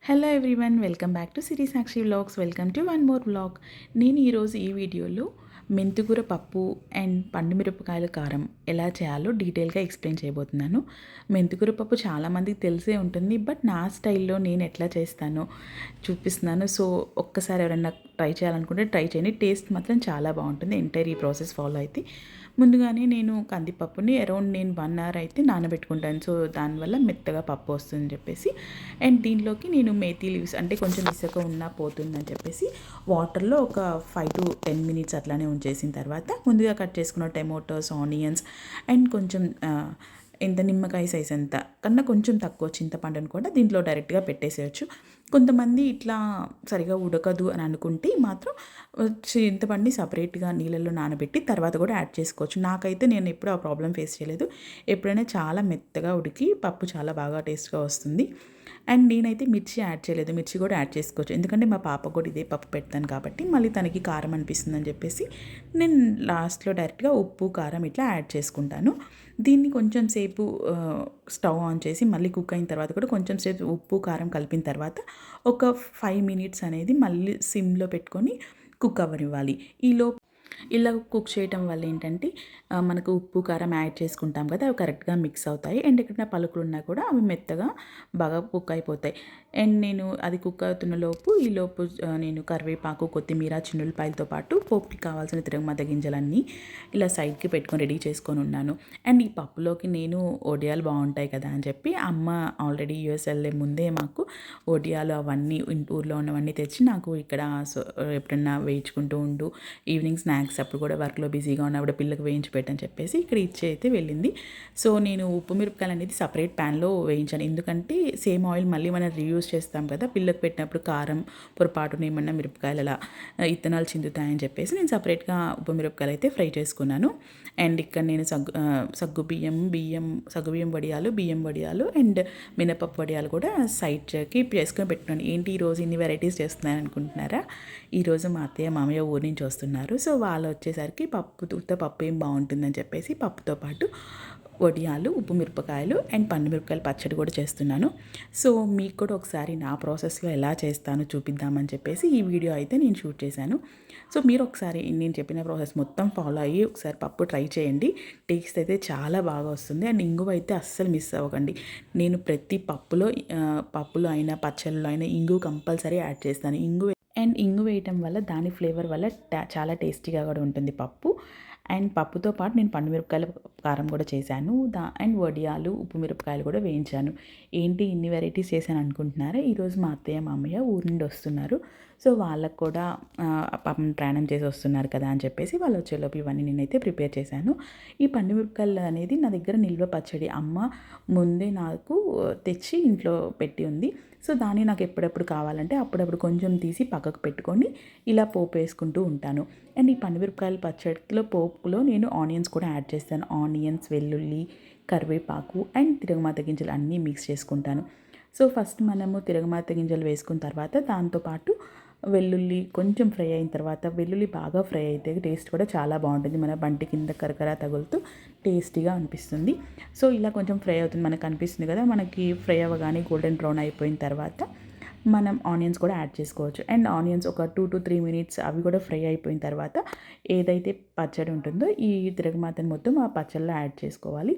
Hello everyone, welcome back to Siri Sakshi vlogs. Welcome to one more vlog. నేను ఈరోజు ఈ వీడియోలో మెంతికూర పప్పు అండ్ పండు మిరపకాయల కారం ఎలా చేయాలో డీటెయిల్గా ఎక్స్ప్లెయిన్ చేయబోతున్నాను. మెంతికూర పప్పు చాలామందికి తెలిసే ఉంటుంది, బట్ నా స్టైల్లో నేను ఎట్లా చేస్తానో చూపిస్తున్నాను. సో ఒక్కసారి ఎవరైనా ట్రై చేయాలనుకుంటే ట్రై చేయండి. టేస్ట్ మాత్రం చాలా బాగుంటుంది ఎంటైర్ ఈ ప్రాసెస్ ఫాలో అయితే. ముందుగానే నేను కందిపప్పుని అరౌండ్ 1 అవర్ అయితే నానబెట్టుకుంటాను. సో దానివల్ల మెత్తగా పప్పు వస్తుందని చెప్పేసి, అండ్ దీనిలోకి నేను మేథీ లీవ్స్ అంటే కొంచెం ఇసుక ఉన్నా పోతుందని చెప్పేసి వాటర్లో ఒక 5 to 10 మినిట్స్ అట్లానే ఉంచేసిన తర్వాత ముందుగా కట్ చేసుకున్న టమాటోస్, ఆనియన్స్ అండ్ కొంచెం ఎంత నిమ్మకాయ సైజ్ అంత కన్నా కొంచెం తక్కువ చింతపండును కూడా దీంట్లో డైరెక్ట్గా పెట్టేసేయచ్చు. కొంతమంది ఇట్లా సరిగా ఉడకదు అని అనుకుంటే మాత్రం చింతపండుని సపరేట్గా నీళ్ళల్లో నానబెట్టి తర్వాత కూడా యాడ్ చేసుకోవచ్చు. నాకైతే నేను ఎప్పుడు ఆ ప్రాబ్లం ఫేస్ చేయలేదు. ఎప్పుడైనా చాలా మెత్తగా ఉడికి పప్పు చాలా బాగా టేస్ట్గా వస్తుంది. అండ్ నేనైతే మిర్చి యాడ్ చేయలేదు, మిర్చి కూడా యాడ్ చేసుకోవచ్చు. ఎందుకంటే మా పాప కూడా ఇదే పప్పు పెడతాను కాబట్టి మళ్ళీ తనకి కారం అనిపిస్తుందని చెప్పేసి నేను లాస్ట్లో డైరెక్ట్గా ఉప్పు, కారం ఇట్లా యాడ్ చేసుకుంటాను. దీన్ని కొంచెం సేపు స్టవ్ ఆన్ చేసి మళ్ళీ కుక్ అయిన తర్వాత కూడా కొంచెం సేపు ఉప్పు, కారం కలిపిన తర్వాత ఒక 5 మినిట్స్ అనేది మళ్ళీ సిమ్లో పెట్టుకొని కుక్ అవ్వనివ్వాలి. ఇలా కుక్ చేయటం వల్ల ఏంటంటే మనకు ఉప్పు, కారం యాడ్ చేసుకుంటాం కదా, అవి కరెక్ట్గా మిక్స్ అవుతాయి. అండ్ ఎక్కడైనా పలుకులు ఉన్నా కూడా అవి మెత్తగా బాగా కుక్ అయిపోతాయి. అండ్ నేను అది కుక్ అవుతున్న లోపు నేను కరివేపాకు, కొత్తిమీర, చిన్నులపాయలతో పాటు పోపుకి కావాల్సిన తిరగమాత గింజలన్నీ ఇలా సైడ్కి పెట్టుకొని రెడీ చేసుకొని ఉన్నాను. అండ్ ఈ పప్పులోకి నేను వడియాలు బాగుంటాయి కదా అని చెప్పి అమ్మ ఆల్రెడీ యూఎస్ వెళ్ళే ముందే మాకు వడియాలు అవన్నీ ఊర్లో ఉన్నవన్నీ తెచ్చి నాకు ఇక్కడ ఎప్పుడన్నా వేయించుకుంటూ ఉండు, ఈవినింగ్ స్నాక్స్ అప్పుడు కూడా వర్క్లో బిజీగా ఉన్నప్పుడు పిల్లలకు వేయించి పెట్టని చెప్పేసి ఇక్కడ ఇచ్చి అయితే వెళ్ళింది. సో నేను ఉప్పు మిరపకాయలు అనేది సపరేట్ ప్యాన్లో వేయించాను. ఎందుకంటే సేమ్ ఆయిల్ మళ్ళీ మనం రీయూజ్ చేస్తాం కదా, పిల్లలకు పెట్టినప్పుడు కారం పొరపాటున ఏమన్నా మిరపకాయలు అలా ఇత్తనాలు చిందుతాయని చెప్పేసి నేను సపరేట్గా ఉప్పు మిరపకాయలు అయితే ఫ్రై చేసుకున్నాను. అండ్ ఇక్కడ నేను సగ్గుబియ్యం వడియాలు, బియ్యం వడియాలు అండ్ మినపప్పు వడియాలు కూడా సైడ్కి చేసుకొని పెట్టుకున్నాను. ఏంటి ఈరోజు ఇన్ని వెరైటీస్ చేస్తున్నాను అనుకుంటున్నారా? ఈరోజు మా అత్తయ్య, మామయ్య ఊరి నుంచి వస్తున్నారు. సో వాళ్ళు వచ్చేసరికి పప్పు ఏం బాగుంటుందని చెప్పేసి పప్పుతో పాటు వడియాలు, ఉప్పు మిరపకాయలు అండ్ పండు మిరపకాయలు పచ్చడి కూడా చేస్తున్నాను. సో మీకు కూడా ఒకసారి నా ప్రాసెస్లో ఎలా చేస్తానో చూపిద్దామని చెప్పేసి ఈ వీడియో అయితే నేను షూట్ చేశాను. సో మీరు ఒకసారి నేను చెప్పిన ప్రాసెస్ మొత్తం ఫాలో అయ్యి ఒకసారి పప్పు ట్రై చేయండి. టేస్ట్ అయితే చాలా బాగా వస్తుంది. అండ్ ఇంగువ అయితే అస్సలు మిస్ అవ్వకండి. నేను ప్రతి పప్పులో అయినా పచ్చళ్ళలో అయినా ఇంగు కంపల్సరీ యాడ్ చేస్తాను. ఇంగు వేయటం వల్ల దాని ఫ్లేవర్ వల్ల చాలా టేస్టీగా కూడా ఉంటుంది పప్పు. అండ్ పప్పుతో పాటు నేను పండు మిరపకాయల కారం కూడా చేశాను. అండ్ వడియాలు, ఉప్పు మిరపకాయలు కూడా వేయించాను. ఏంటి ఇన్ని వెరైటీస్ చేశాను అనుకుంటున్నారా? ఈరోజు మా అత్తయ్య, మామయ్య ఊరి నుండి వస్తున్నారు. సో వాళ్ళకు కూడా పాపం ప్రయాణం చేసి వస్తున్నారు కదా అని చెప్పేసి వాళ్ళు వచ్చేలోపు ఇవన్నీ నేనైతే ప్రిపేర్ చేశాను. ఈ పండు మిరపకాయలు అనేది నా దగ్గర నిల్వ పచ్చడి అమ్మ ముందే నాకు తెచ్చి ఇంట్లో పెట్టి ఉంది. సో దాన్ని నాకు ఎప్పుడెప్పుడు కావాలంటే అప్పుడప్పుడు కొంచెం తీసి పక్కకు పెట్టుకొని ఇలా పోపు వేసుకుంటూ ఉంటాను. అండ్ ఈ పండుమిరపకాయల పచ్చడిలో పోపులో నేను ఆనియన్స్ కూడా యాడ్ చేస్తాను. ఆనియన్స్, వెల్లుల్లి, కరివేపాకు అండ్ తిరగమాత గింజలు అన్నీ మిక్స్ చేసుకుంటాను. సో ఫస్ట్ మనము తిరగమాత గింజలు వేసుకున్న తర్వాత దాంతోపాటు వెల్లుల్లి కొంచెం ఫ్రై అయిన తర్వాత, వెల్లుల్లి బాగా ఫ్రై అయితే టేస్ట్ కూడా చాలా బాగుంటుంది. మన బంటి కింద కరకర తగులుతూ టేస్టీగా అనిపిస్తుంది. సో ఇలా కొంచెం ఫ్రై అవుతుంది, మనకు అనిపిస్తుంది కదా. మనకి ఫ్రై అవ్వగానే గోల్డెన్ బ్రౌన్ అయిపోయిన తర్వాత మనం ఆనియన్స్ కూడా యాడ్ చేసుకోవచ్చు. అండ్ ఆనియన్స్ ఒక 2 to 3 మినిట్స్ అవి కూడా ఫ్రై అయిపోయిన తర్వాత ఏదైతే పచ్చడి ఉంటుందో ఈ తిరగమాతను మొత్తం ఆ పచ్చడిలో యాడ్ చేసుకోవాలి.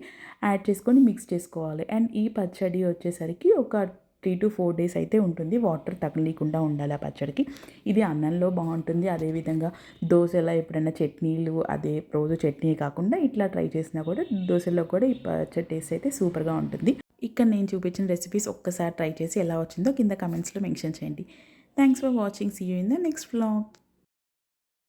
యాడ్ చేసుకొని మిక్స్ చేసుకోవాలి. అండ్ ఈ పచ్చడి వచ్చేసరికి ఒక 3 to 4 డేస్ అయితే ఉంటుంది. వాటర్ తగలీకుండా ఉండాలి ఆ పచ్చడికి. ఇది అన్నంలో బాగుంటుంది. అదేవిధంగా దోశలో ఎప్పుడైనా చట్నీలు, అదే రోజు చట్నీ కాకుండా ఇట్లా ట్రై చేసినా కూడా దోశలో కూడా ఈ పచ్చడి టేస్ట్ అయితే సూపర్గా ఉంటుంది. ఇక్కడ నేను చూపించిన రెసిపీస్ ఒక్కసారి ట్రై చేసి ఎలా వచ్చిందో కింద కమెంట్స్లో మెన్షన్ చేయండి. Thanks for watching. See you in the next vlog.